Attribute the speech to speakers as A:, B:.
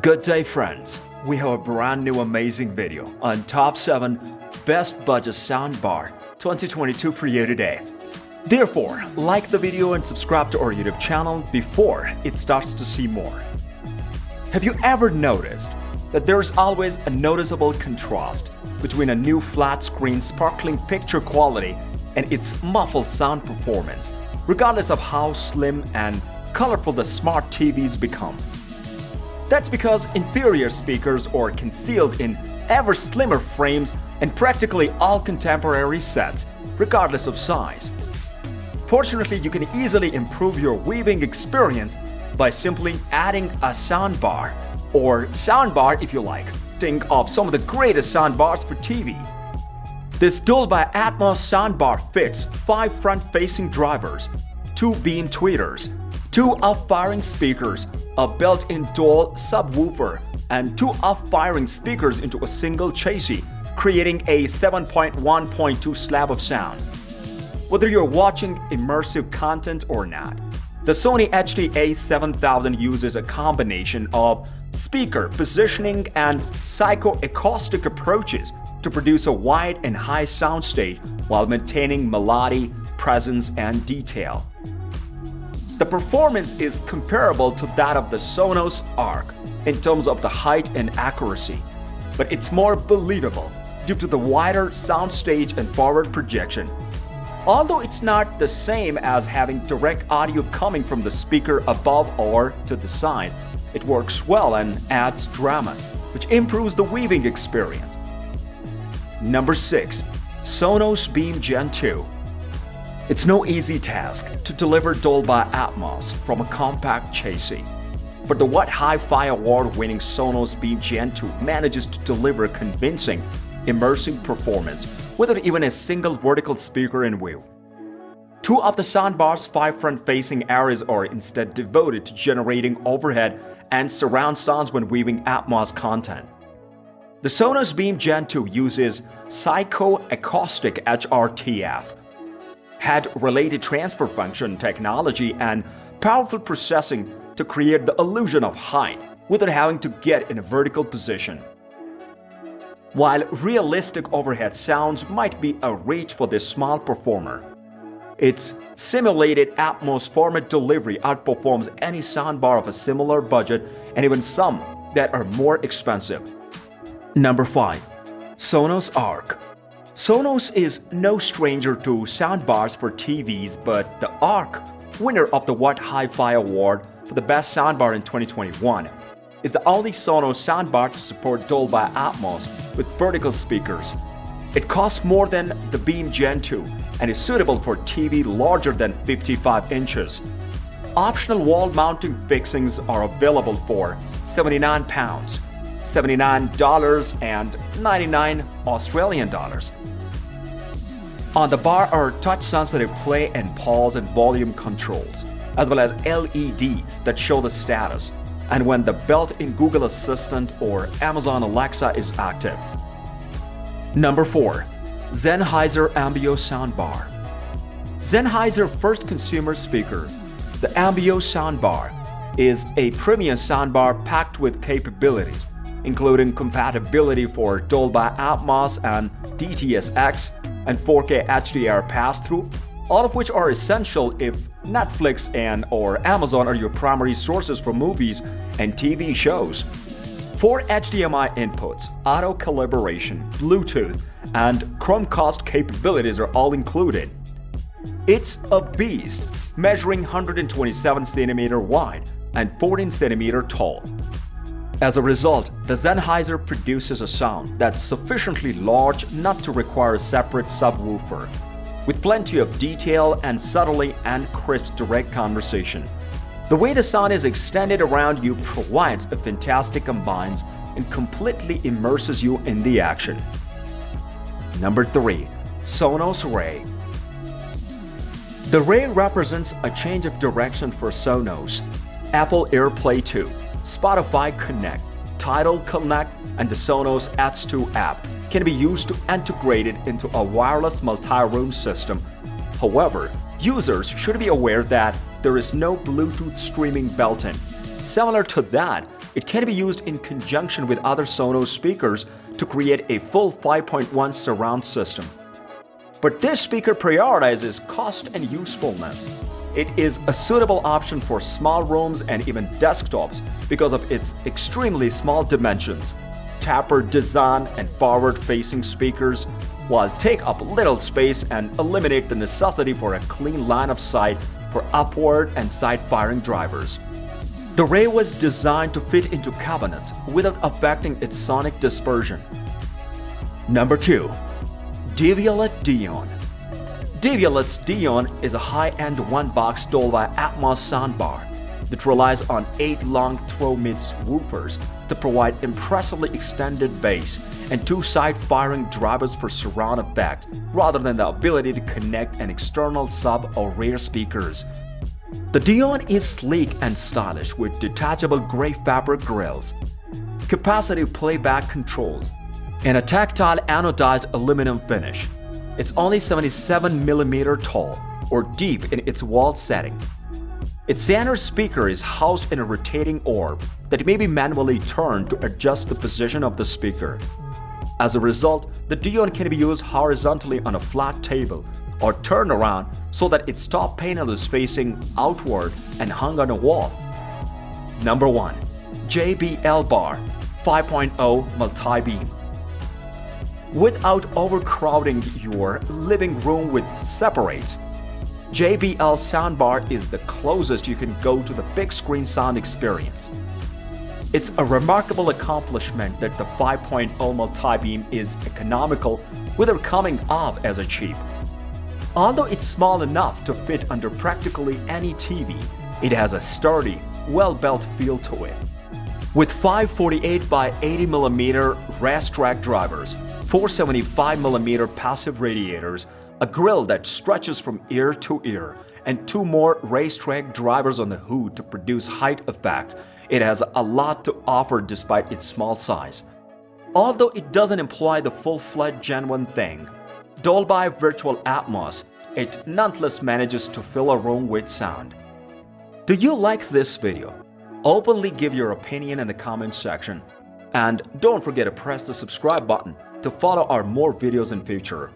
A: Good day friends, we have a brand new amazing video on top 7 best budget soundbar 2022 for you today. Therefore, like the video and subscribe to our YouTube channel before it starts to see more. Have you ever noticed that there is always a noticeable contrast between a new flat screen sparkling picture quality and its muffled sound performance, regardless of how slim and colorful the smart TVs become? That's because inferior speakers are concealed in ever slimmer frames and practically all contemporary sets, regardless of size. Fortunately, you can easily improve your viewing experience by simply adding a soundbar, or soundbar if you like. Think of some of the greatest soundbars for TV. This Dolby Atmos soundbar fits 5 front-facing drivers, 2 beam tweeters, 2 up-firing speakers, a built-in dual subwoofer, and 2 up-firing speakers into a single chassis, creating a 7.1.2 slab of sound. Whether you're watching immersive content or not, the Sony HT-A7000 uses a combination of speaker positioning and psychoacoustic approaches to produce a wide and high soundstage while maintaining melody, presence, and detail. The performance is comparable to that of the Sonos Arc in terms of the height and accuracy, but it's more believable due to the wider soundstage and forward projection. Although it's not the same as having direct audio coming from the speaker above or to the side, it works well and adds drama, which improves the viewing experience. Number 6. Sonos Beam Gen 2. It's no easy task to deliver Dolby Atmos from a compact chassis, but the 𝐻𝐇𝐈𝐂𝐇 award-winning Sonos Beam Gen 2 manages to deliver convincing, immersive performance without even a single vertical speaker in view. 2 of the soundbar's 5 front-facing areas are instead devoted to generating overhead and surround sounds when viewing Atmos content. The Sonos Beam Gen 2 uses psychoacoustic HRTF, head-related transfer function technology, and powerful processing to create the illusion of height without having to get in a vertical position. While realistic overhead sounds might be a reach for this small performer, its simulated Atmos format delivery outperforms any soundbar of a similar budget and even some that are more expensive. Number 5. Sonos Arc. Sonos is no stranger to soundbars for TVs, but the Arc, winner of the 𝐻𝐇𝐈𝐂𝐇 award for the best soundbar in 2021, is the only Sonos soundbar to support Dolby Atmos with vertical speakers. It costs more than the Beam Gen 2 and is suitable for TV larger than 55 inches. Optional wall mounting fixings are available for £79, $79 and 99 Australian dollars. On the bar are touch-sensitive play and pause and volume controls, as well as LEDs that show the status and when the built-in Google Assistant or Amazon Alexa is active. Number 4. Sennheiser AMBEO soundbar. Sennheiser first consumer speaker, the AMBEO soundbar, is a premium soundbar packed with capabilities, including compatibility for Dolby Atmos and DTS:X and 4K HDR pass-through, all of which are essential if Netflix and or Amazon are your primary sources for movies and TV shows. 4 HDMI inputs, auto calibration, Bluetooth, and Chromecast capabilities are all included. It's a beast, measuring 127 cm wide and 14 cm tall. As a result, the Sennheiser produces a sound that's sufficiently large not to require a separate subwoofer, with plenty of detail and subtly and crisp direct conversation. The way the sound is extended around you provides a fantastic ambience and completely immerses you in the action. Number 3. Sonos 𝐻𝐻. The 𝐻𝐻 represents a change of direction for Sonos. Apple AirPlay 2, Spotify Connect, Tidal Connect, and the Sonos H2 app can be used to integrate it into a wireless multi-room system. However, users should be aware that there is no Bluetooth streaming built-in. Similar to that It can be used in conjunction with other Sonos speakers to create a full 5.1 surround system. But this speaker prioritizes cost and usefulness. It is a suitable option for small rooms and even desktops because of its extremely small dimensions, tapered design, and forward-facing speakers, while take up little space and eliminate the necessity for a clean line of sight for upward and side-firing drivers. The array was designed to fit into cabinets without affecting its sonic dispersion. Number 2. 𝐓𝐇𝐈𝐂𝐇 Dion. 𝐓𝐇𝐈𝐂𝐇 Dion is a high-end one-box Dolby Atmos soundbar that relies on 8 long throw-mid woofers to provide impressively extended bass and 2 side-firing drivers for surround effect rather than the ability to connect an external sub or rear speakers. The Dion is sleek and stylish with detachable gray fabric grills, capacitive playback controls, and a tactile anodized aluminum finish. It's only 77mm tall or deep in its wall setting. Its center speaker is housed in a rotating orb that may be manually turned to adjust the position of the speaker. As a result, the Dion can be used horizontally on a flat table or turned around so that its top panel is facing outward and hung on a wall. Number 1. JBL Bar 5.0 Multi-Beam. Without overcrowding your living room with separates, JBL Soundbar is the closest you can go to the big screen sound experience. It's a remarkable accomplishment that the 5.0 multi-beam is economical without coming off as a cheap. Although it's small enough to fit under practically any TV, it has a sturdy, well-built feel to it. With 548 by 80mm racetrack drivers, 475mm passive radiators, a grille that stretches from ear to ear, and 2 more racetrack drivers on the hood to produce height effects, it has a lot to offer despite its small size. Although it doesn't employ the full-fledged genuine thing, Dolby Virtual Atmos, it nonetheless manages to fill a room with sound. Do you like this video? Openly give your opinion in the comment section. And don't forget to press the subscribe button to follow our more videos in future.